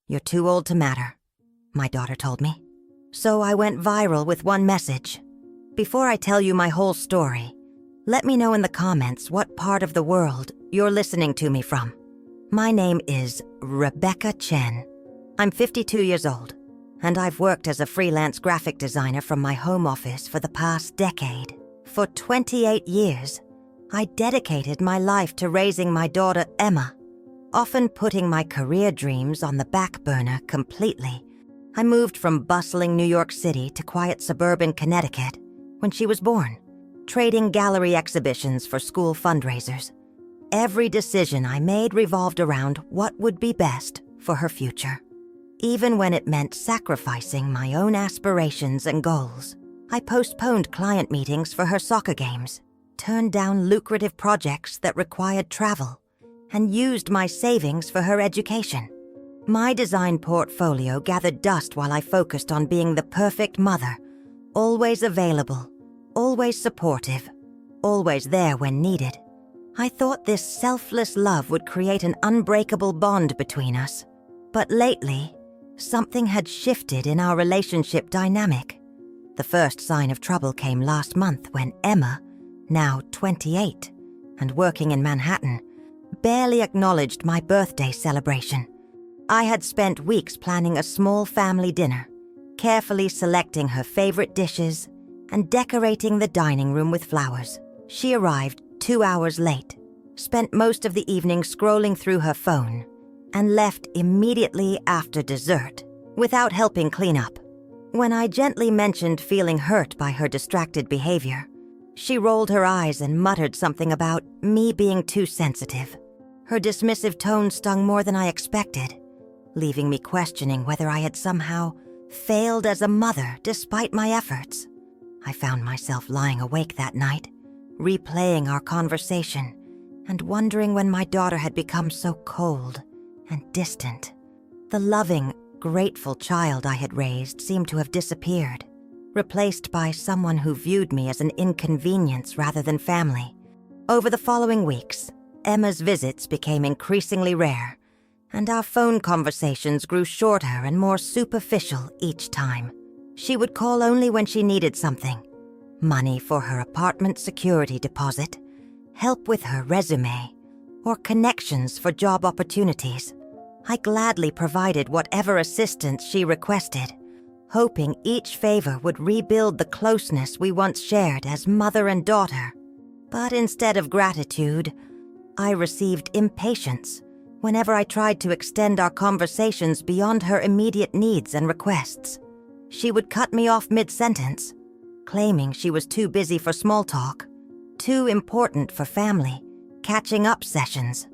"You're too old to matter," my daughter told me. So I went viral with one message. Before I tell you my whole story, let me know in the comments what part of the world you're listening to me from. My name is Rebecca Chen. I'm 52 years old, and I've worked as a freelance graphic designer from my home office for the past decade. For 28 years, I dedicated my life to raising my daughter Emma, often putting my career dreams on the back burner completely. I moved from bustling New York City to quiet suburban Connecticut when she was born, trading gallery exhibitions for school fundraisers. Every decision I made revolved around what would be best for her future. Even when it meant sacrificing my own aspirations and goals, I postponed client meetings for her soccer games, turned down lucrative projects that required travel, and used my savings for her education. My design portfolio gathered dust while I focused on being the perfect mother, always available, always supportive, always there when needed. I thought this selfless love would create an unbreakable bond between us. But lately, something had shifted in our relationship dynamic. The first sign of trouble came last month when Emma, now 28 and working in Manhattan, barely acknowledged my birthday celebration. I had spent weeks planning a small family dinner, carefully selecting her favorite dishes and decorating the dining room with flowers. She arrived 2 hours late, spent most of the evening scrolling through her phone, and left immediately after dessert without helping clean up. When I gently mentioned feeling hurt by her distracted behavior, she rolled her eyes and muttered something about me being too sensitive. Her dismissive tone stung more than I expected, leaving me questioning whether I had somehow failed as a mother despite my efforts. I found myself lying awake that night, replaying our conversation and wondering when my daughter had become so cold and distant. The loving, grateful child I had raised seemed to have disappeared, replaced by someone who viewed me as an inconvenience rather than family. Over the following weeks, Emma's visits became increasingly rare, and our phone conversations grew shorter and more superficial each time. She would call only when she needed something: money for her apartment security deposit, help with her resume, or connections for job opportunities. I gladly provided whatever assistance she requested, hoping each favor would rebuild the closeness we once shared as mother and daughter. But instead of gratitude, I received impatience whenever I tried to extend our conversations beyond her immediate needs and requests. She would cut me off mid-sentence, claiming she was too busy for small talk, too important for family, catching-up sessions.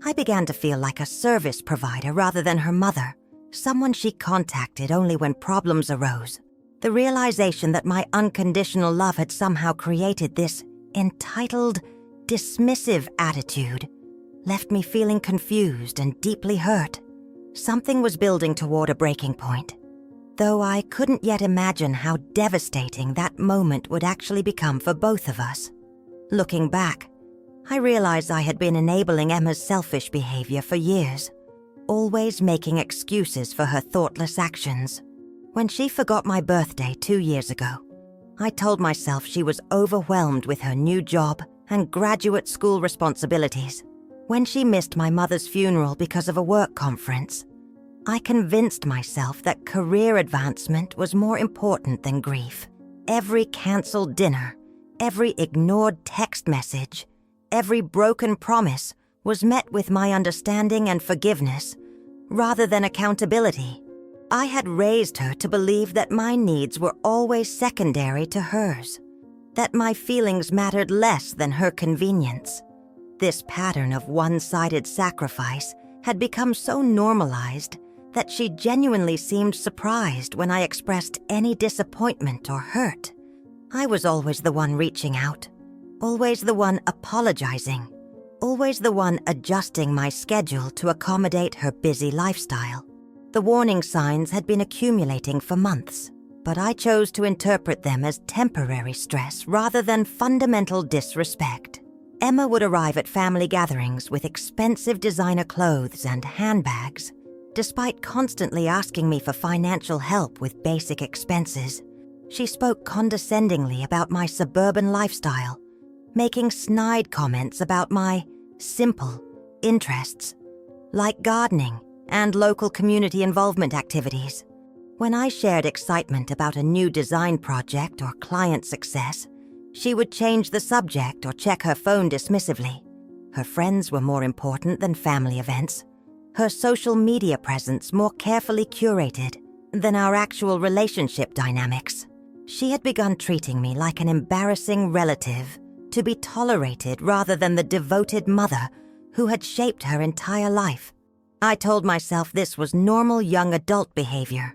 I began to feel like a service provider rather than her mother, someone she contacted only when problems arose. The realization that my unconditional love had somehow created this entitled, dismissive attitude left me feeling confused and deeply hurt. Something was building toward a breaking point, though I couldn't yet imagine how devastating that moment would actually become for both of us. Looking back, I realized I had been enabling Emma's selfish behavior for years, always making excuses for her thoughtless actions. When she forgot my birthday 2 years ago, I told myself she was overwhelmed with her new job and graduate school responsibilities. When she missed my mother's funeral because of a work conference, I convinced myself that career advancement was more important than grief. Every canceled dinner, every ignored text message, every broken promise was met with my understanding and forgiveness, rather than accountability. I had raised her to believe that my needs were always secondary to hers, that my feelings mattered less than her convenience. This pattern of one-sided sacrifice had become so normalized that she genuinely seemed surprised when I expressed any disappointment or hurt. I was always the one reaching out, always the one apologizing, always the one adjusting my schedule to accommodate her busy lifestyle. The warning signs had been accumulating for months, but I chose to interpret them as temporary stress rather than fundamental disrespect. Emma would arrive at family gatherings with expensive designer clothes and handbags, Despite constantly asking me for financial help with basic expenses, she spoke condescendingly about my suburban lifestyle, making snide comments about my simple interests, like gardening and local community involvement activities. When I shared excitement about a new design project or client success, she would change the subject or check her phone dismissively. Her friends were more important than family events, her social media presence more carefully curated than our actual relationship dynamics. She had begun treating me like an embarrassing relative to be tolerated rather than the devoted mother who had shaped her entire life. I told myself this was normal young adult behavior,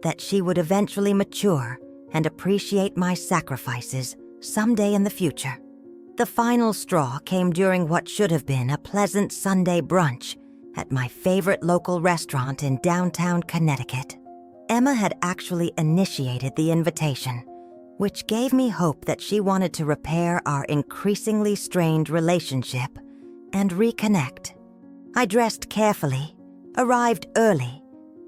that she would eventually mature and appreciate my sacrifices someday in the future. The final straw came during what should have been a pleasant Sunday brunch at my favorite local restaurant in downtown Connecticut. Emma had actually initiated the invitation, which gave me hope that she wanted to repair our increasingly strained relationship and reconnect. I dressed carefully, arrived early,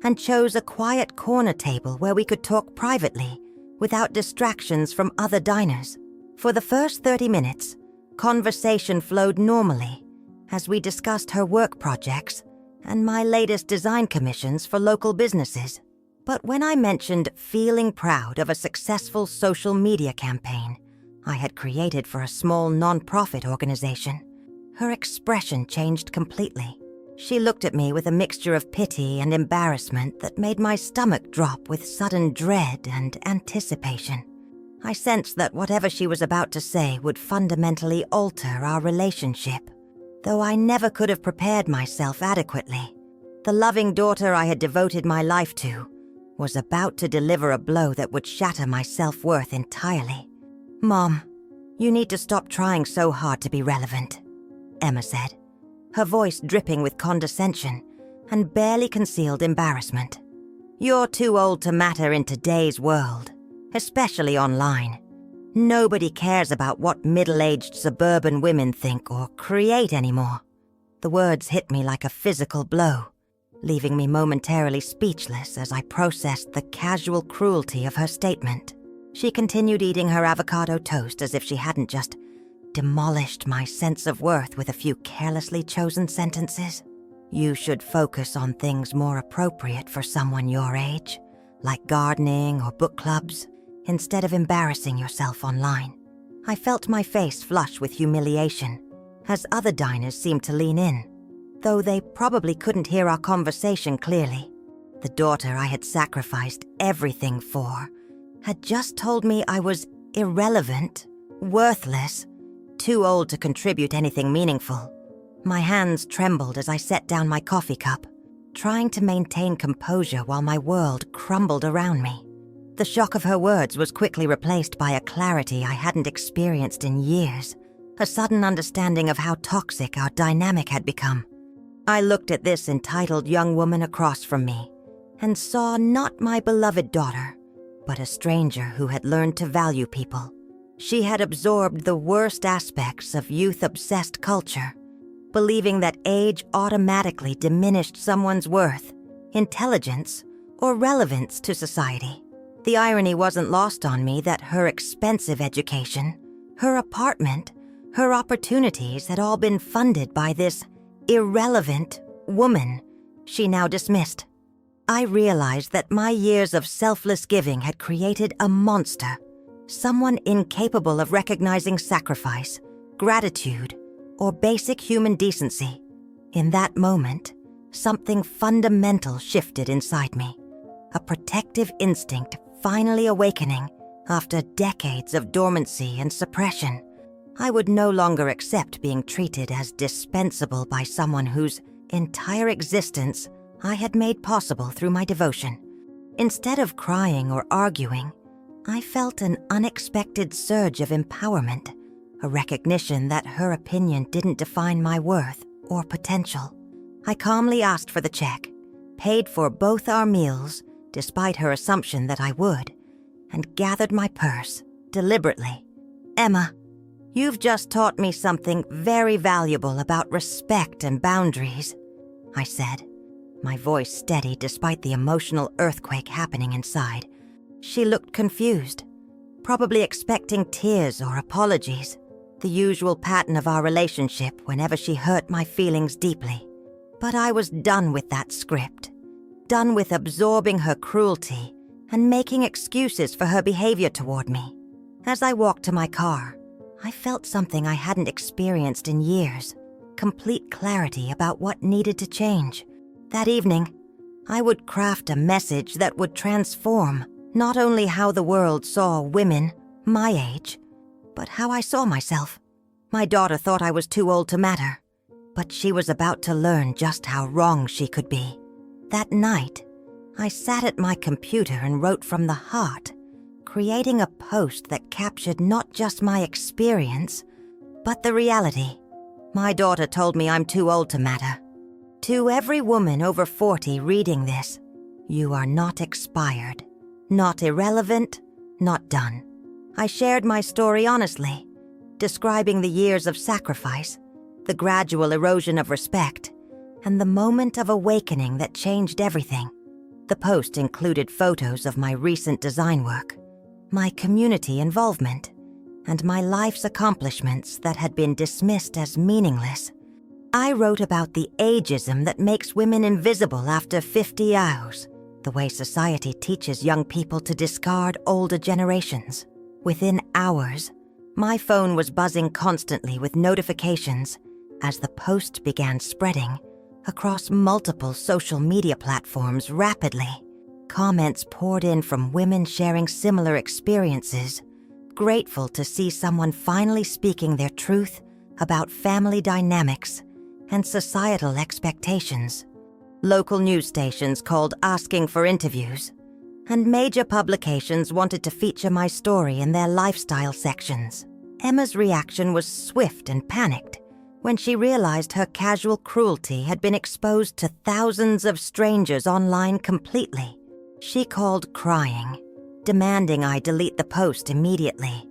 and chose a quiet corner table where we could talk privately without distractions from other diners. For the first 30 minutes, conversation flowed normally as we discussed her work projects and my latest design commissions for local businesses. But when I mentioned feeling proud of a successful social media campaign I had created for a small nonprofit organization, her expression changed completely. She looked at me with a mixture of pity and embarrassment that made my stomach drop with sudden dread and anticipation. I sensed that whatever she was about to say would fundamentally alter our relationship, though I never could have prepared myself adequately. The loving daughter I had devoted my life to was about to deliver a blow that would shatter my self-worth entirely. "Mom, you need to stop trying so hard to be relevant," Emma said, her voice dripping with condescension and barely concealed embarrassment. "You're too old to matter in today's world, especially online. Nobody cares about what middle-aged suburban women think or create anymore." The words hit me like a physical blow, leaving me momentarily speechless as I processed the casual cruelty of her statement. She continued eating her avocado toast as if she hadn't just demolished my sense of worth with a few carelessly chosen sentences. "You should focus on things more appropriate for someone your age, like gardening or book clubs, instead of embarrassing yourself online." I felt my face flush with humiliation as other diners seemed to lean in, though they probably couldn't hear our conversation clearly. The daughter I had sacrificed everything for had just told me I was irrelevant, worthless, too old to contribute anything meaningful. My hands trembled as I set down my coffee cup, trying to maintain composure while my world crumbled around me. The shock of her words was quickly replaced by a clarity I hadn't experienced in years, a sudden understanding of how toxic our dynamic had become. I looked at this entitled young woman across from me and saw not my beloved daughter, but a stranger who had learned to value people. She had absorbed the worst aspects of youth-obsessed culture, believing that age automatically diminished someone's worth, intelligence, or relevance to society. The irony wasn't lost on me that her expensive education, her apartment, her opportunities had all been funded by this irrelevant woman she now dismissed. I realized that my years of selfless giving had created a monster, someone incapable of recognizing sacrifice, gratitude, or basic human decency. In that moment, something fundamental shifted inside me, a protective instinct finally awakening after decades of dormancy and suppression. I would no longer accept being treated as dispensable by someone whose entire existence I had made possible through my devotion. Instead of crying or arguing, I felt an unexpected surge of empowerment, a recognition that her opinion didn't define my worth or potential. I calmly asked for the check, paid for both our meals despite her assumption that I would, and gathered my purse deliberately. "Emma, you've just taught me something very valuable about respect and boundaries," I said, my voice steady despite the emotional earthquake happening inside. She looked confused, probably expecting tears or apologies, the usual pattern of our relationship whenever she hurt my feelings deeply. But I was done with that script, done with absorbing her cruelty and making excuses for her behavior toward me. As I walked to my car, I felt something I hadn't experienced in years, complete clarity about what needed to change. That evening, I would craft a message that would transform not only how the world saw women my age, but how I saw myself. My daughter thought I was too old to matter, but she was about to learn just how wrong she could be. That night, I sat at my computer and wrote from the heart, creating a post that captured not just my experience, but the reality. My daughter told me I'm too old to matter. To every woman over 40 reading this, you are not expired, not irrelevant, not done. I shared my story honestly, describing the years of sacrifice, the gradual erosion of respect, and the moment of awakening that changed everything. The post included photos of my recent design work, my community involvement, and my life's accomplishments that had been dismissed as meaningless. I wrote about the ageism that makes women invisible after 50 hours, the way society teaches young people to discard older generations. Within hours, my phone was buzzing constantly with notifications as the post began spreading across multiple social media platforms rapidly. Comments poured in from women sharing similar experiences, grateful to see someone finally speaking their truth about family dynamics and societal expectations. Local news stations called asking for interviews, and major publications wanted to feature my story in their lifestyle sections. Emma's reaction was swift and panicked when she realized her casual cruelty had been exposed to thousands of strangers online completely. She called crying, demanding I delete the post immediately,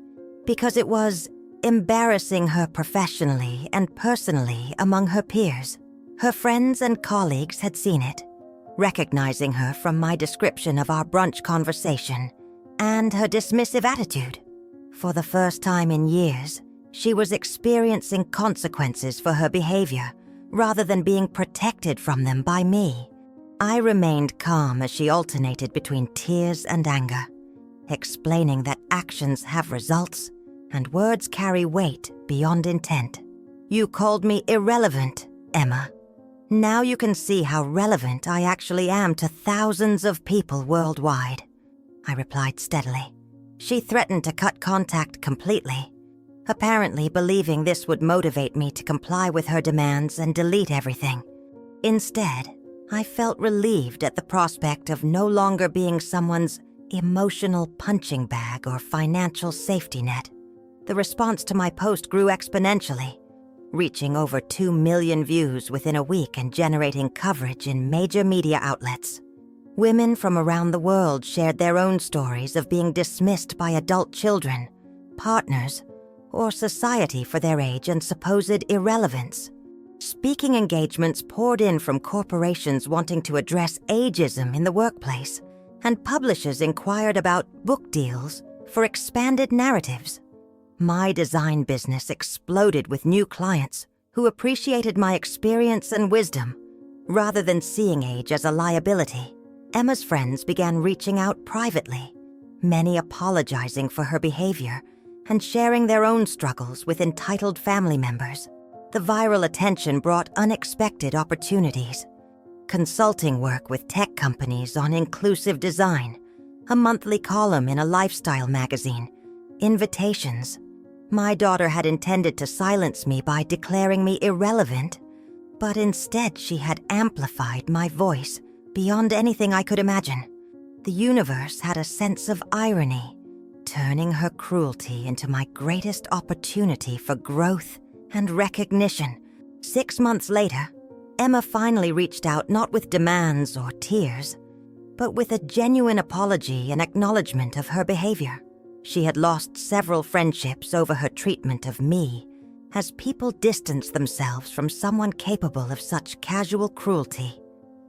because it was embarrassing her professionally and personally among her peers. Her friends and colleagues had seen it, recognizing her from my description of our brunch conversation and her dismissive attitude. For the first time in years, she was experiencing consequences for her behavior rather than being protected from them by me. I remained calm as she alternated between tears and anger, explaining that actions have results and words carry weight beyond intent. You called me irrelevant, Emma. Now you can see how relevant I actually am to thousands of people worldwide, I replied steadily. She threatened to cut contact completely, apparently believing this would motivate me to comply with her demands and delete everything. Instead, I felt relieved at the prospect of no longer being someone's emotional punching bag or financial safety net. The response to my post grew exponentially, reaching over 2 million views within a week and generating coverage in major media outlets. Women from around the world shared their own stories of being dismissed by adult children, partners, or society for their age and supposed irrelevance. Speaking engagements poured in from corporations wanting to address ageism in the workplace, and publishers inquired about book deals for expanded narratives. My design business exploded with new clients who appreciated my experience and wisdom, rather than seeing age as a liability. Emma's friends began reaching out privately, many apologizing for her behavior and sharing their own struggles with entitled family members. The viral attention brought unexpected opportunities. Consulting work with tech companies on inclusive design, a monthly column in a lifestyle magazine, invitations. My daughter had intended to silence me by declaring me irrelevant, but instead she had amplified my voice beyond anything I could imagine. The universe had a sense of irony, turning her cruelty into my greatest opportunity for growth and recognition. 6 months later, Emma finally reached out not with demands or tears, but with a genuine apology and acknowledgement of her behavior. She had lost several friendships over her treatment of me, as people distanced themselves from someone capable of such casual cruelty.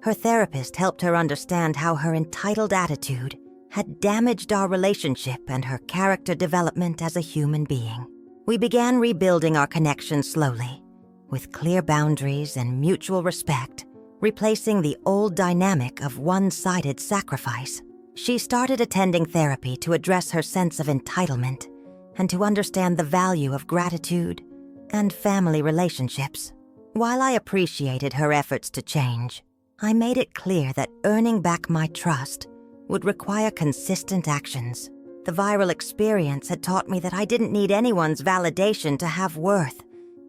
Her therapist helped her understand how her entitled attitude had damaged our relationship and her character development as a human being. We began rebuilding our connection slowly, with clear boundaries and mutual respect, replacing the old dynamic of one-sided sacrifice. She started attending therapy to address her sense of entitlement and to understand the value of gratitude and family relationships. While I appreciated her efforts to change, I made it clear that earning back my trust would require consistent actions. The viral experience had taught me that I didn't need anyone's validation to have worth,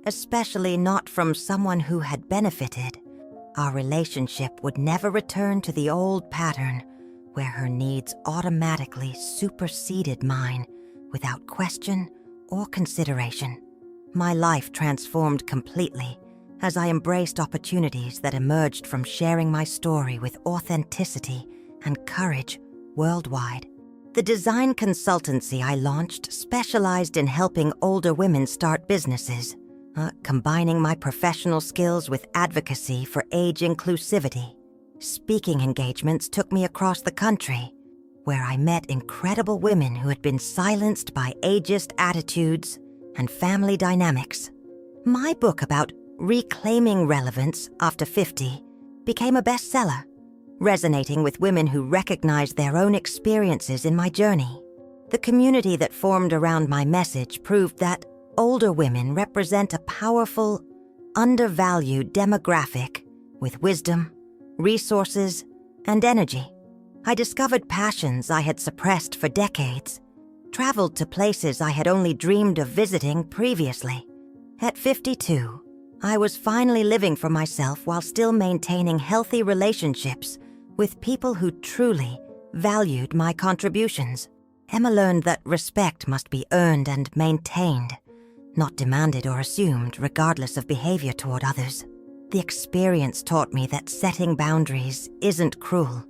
especially not from someone who had benefited. Our relationship would never return to the old pattern where her needs automatically superseded mine without question or consideration. My life transformed completely as I embraced opportunities that emerged from sharing my story with authenticity and courage worldwide. The design consultancy I launched specialized in helping older women start businesses, combining my professional skills with advocacy for age inclusivity. Speaking engagements took me across the country, where I met incredible women who had been silenced by ageist attitudes and family dynamics. My book about reclaiming relevance after 50 became a bestseller, resonating with women who recognized their own experiences in my journey. The community that formed around my message proved that older women represent a powerful, undervalued demographic with wisdom, resources, and energy. I discovered passions I had suppressed for decades, traveled to places I had only dreamed of visiting previously. At 52, I was finally living for myself while still maintaining healthy relationships with people who truly valued my contributions. Emma learned that respect must be earned and maintained, not demanded or assumed regardless of behavior toward others. The experience taught me that setting boundaries isn't cruel.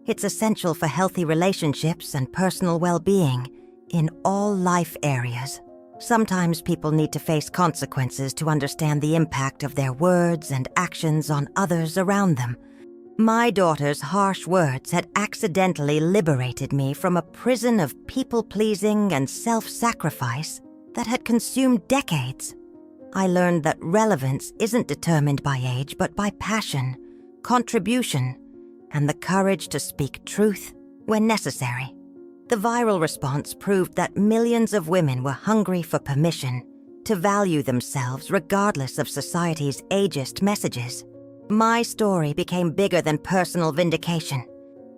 It's essential for healthy relationships and personal well-being in all life areas. Sometimes people need to face consequences to understand the impact of their words and actions on others around them. My daughter's harsh words had accidentally liberated me from a prison of people-pleasing and self-sacrifice that had consumed decades. I learned that relevance isn't determined by age, but by passion, contribution, and the courage to speak truth when necessary. The viral response proved that millions of women were hungry for permission to value themselves regardless of society's ageist messages. My story became bigger than personal vindication.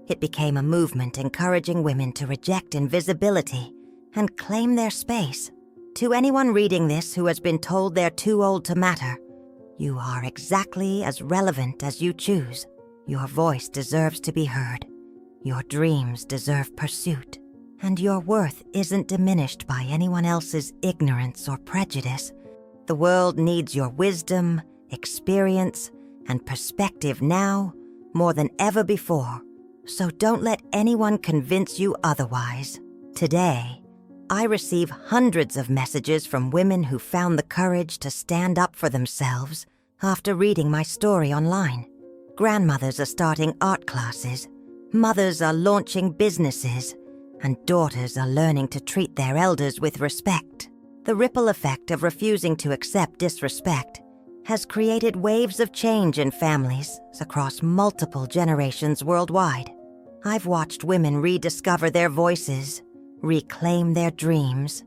It became a movement encouraging women to reject invisibility and claim their space. To anyone reading this who has been told they're too old to matter, you are exactly as relevant as you choose. Your voice deserves to be heard. Your dreams deserve pursuit. And your worth isn't diminished by anyone else's ignorance or prejudice. The world needs your wisdom, experience, and perspective now more than ever before. So don't let anyone convince you otherwise. Today, I receive hundreds of messages from women who found the courage to stand up for themselves after reading my story online. Grandmothers are starting art classes, mothers are launching businesses, and daughters are learning to treat their elders with respect. The ripple effect of refusing to accept disrespect has created waves of change in families across multiple generations worldwide. I've watched women rediscover their voices, reclaim their dreams,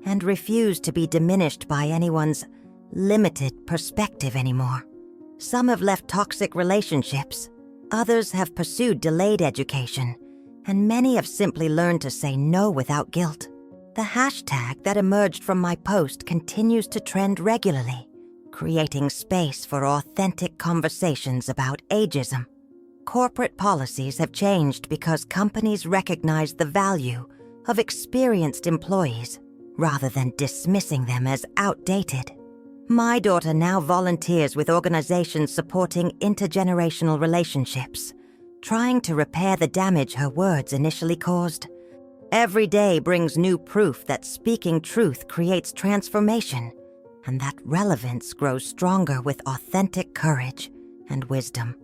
and refuse to be diminished by anyone's limited perspective anymore. Some have left toxic relationships, others have pursued delayed education, and many have simply learned to say no without guilt. The hashtag that emerged from my post continues to trend regularly, creating space for authentic conversations about ageism. Corporate policies have changed because companies recognize the value of experienced employees rather than dismissing them as outdated. My daughter now volunteers with organizations supporting intergenerational relationships, trying to repair the damage her words initially caused. Every day brings new proof that speaking truth creates transformation, and that relevance grows stronger with authentic courage and wisdom.